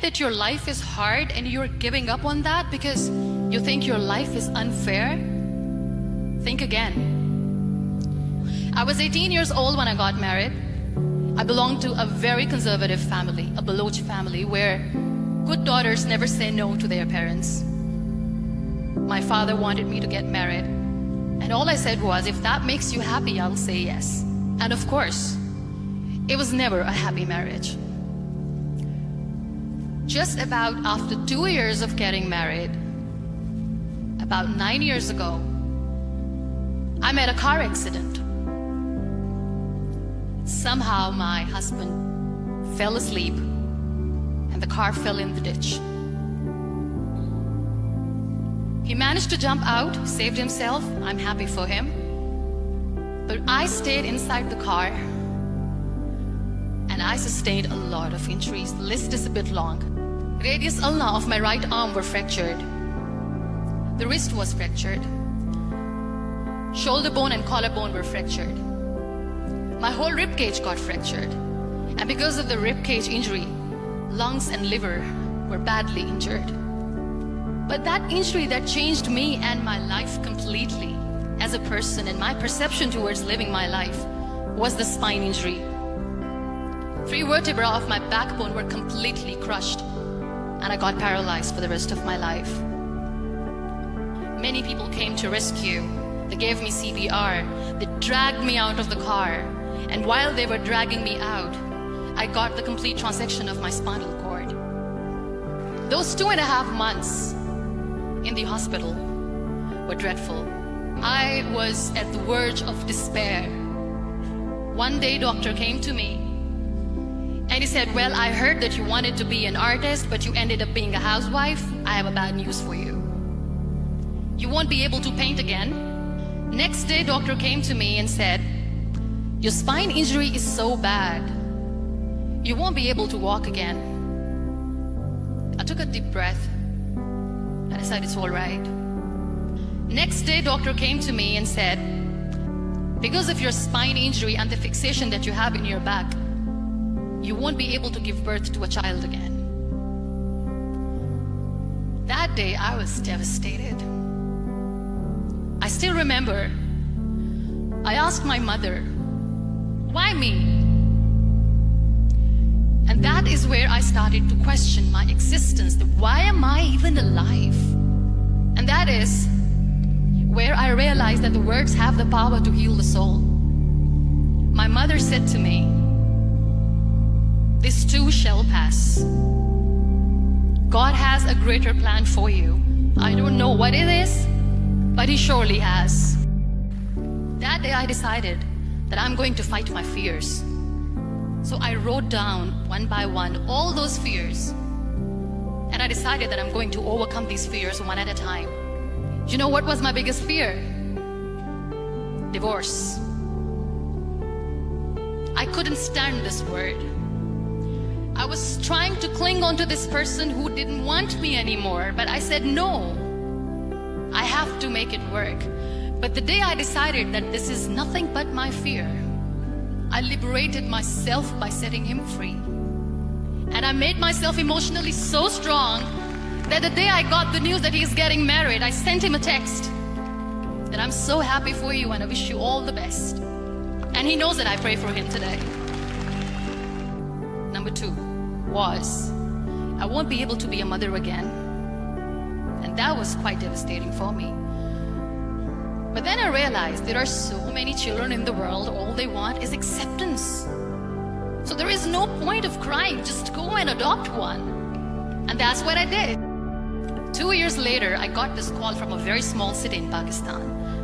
that your life is hard and you're giving up on that because you think your life is unfair, think again. I was 18 years old when I got married. I belonged to a very conservative family, a Baloch family, where good daughters never say no to their parents. My father wanted me to get married, and all I said was, if that makes you happy, I'll say yes. And of course, it was never a happy marriage. Just about after 2 years of getting married, about 9 years ago, I met a car accident. Somehow my husband fell asleep and the car fell in the ditch. He managed to jump out, saved himself. I'm happy for him. But I stayed inside the car and I sustained a lot of injuries. The list is a bit long. Radius ulna of my right arm were fractured. The wrist was fractured. Shoulder bone and collarbone were fractured. My whole rib cage got fractured. And because of the rib cage injury, lungs and liver were badly injured. But that injury that changed me and my life completely as a person and my perception towards living my life was the spine injury. 3 vertebrae of my backbone were completely crushed and I got paralyzed for the rest of my life. Many people came to rescue. They gave me CPR. They dragged me out of the car. And while they were dragging me out, I got the complete transection of my spinal cord. Those 2.5 months in the hospital were dreadful. I was at the verge of despair. One day, doctor came to me and he said, well, I heard that you wanted to be an artist, but you ended up being a housewife. I have a bad news for you. You won't be able to paint again. Next day, doctor came to me and said, your spine injury is so bad, you won't be able to walk again. I took a deep breath. I decided it's all right. Next day, doctor came to me and said, because of your spine injury and the fixation that you have in your back, you won't be able to give birth to a child again. That day, I was devastated. I still remember, I asked my mother, why me? And that is where I started to question my existence. Why am I even alive? And that is where I realized that the words have the power to heal the soul. My mother said to me, this too shall pass. God has a greater plan for you. I don't know what it is, but He surely has. That day I decided that I'm going to fight my fears. So I wrote down one by one all those fears. And I decided that I'm going to overcome these fears one at a time. You know what was my biggest fear? Divorce. I couldn't stand this word. I was trying to cling on to this person who didn't want me anymore, but I said no. I have to make it work. But the day I decided that this is nothing but my fear, I liberated myself by setting him free. And I made myself emotionally so strong that the day I got the news that he's getting married, I sent him a text that I'm so happy for you and I wish you all the best. And he knows that I pray for him today. Number 2 was, I won't be able to be a mother again. And that was quite devastating for me. But then I realized there are so many children in the world, all they want is acceptance. So there is no point of crying, just go and adopt one. And that's what I did. 2 years later, I got this call from a very small city in Pakistan.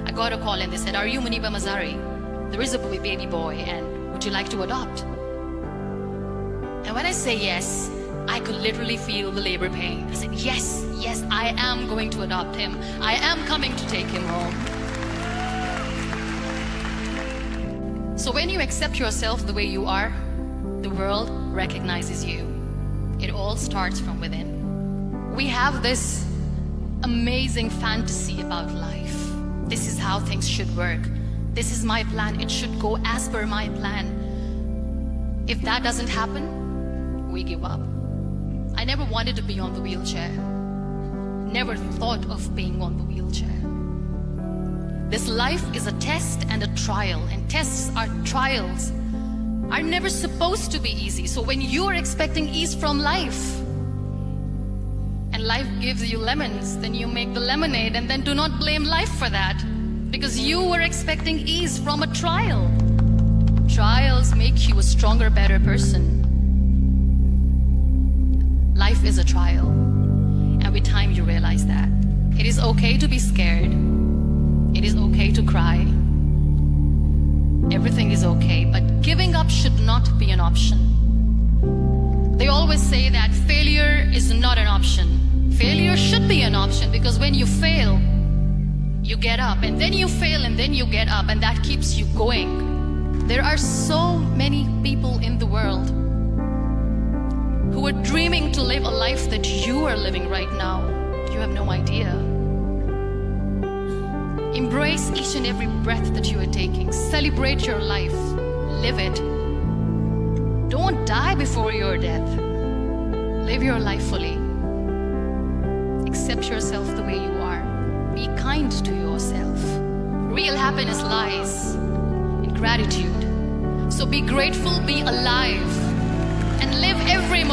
I got a call and they said, are you Muniba Mazari? There is a baby boy and would you like to adopt? And when I say yes, I could literally feel the labor pain. I said, yes, yes, I am going to adopt him. I am coming to take him home. So when you accept yourself the way you are, the world recognizes you. It all starts from within. We have this amazing fantasy about life. This is how things should work. This is my plan. It should go as per my plan. If that doesn't happen, we give up. I never wanted to be on the wheelchair. Never thought of being on the wheelchair. This life is a test and a trial, and tests are trials are never supposed to be easy. So when you are expecting ease from life, and life gives you lemons, then you make the lemonade, and then do not blame life for that, because you were expecting ease from a trial. Trials make you a stronger, better person. Life is a trial, and with time you realize that. It is okay to be scared. It is okay to cry. Everything is okay, but giving up should not be an option. They always say that failure is not an option. Failure should be an option, because when you fail, you get up, and then you fail, and then you get up, and that keeps you going. There are so many people in the world who are dreaming to live a life that you are living right now. You have no idea. Embrace each and every breath that you are taking. Celebrate your life. Live it. Don't die before your death. Live your life fully. Accept yourself the way you are. Be kind to yourself. Real happiness lies in gratitude. So be grateful, be alive, and live every moment.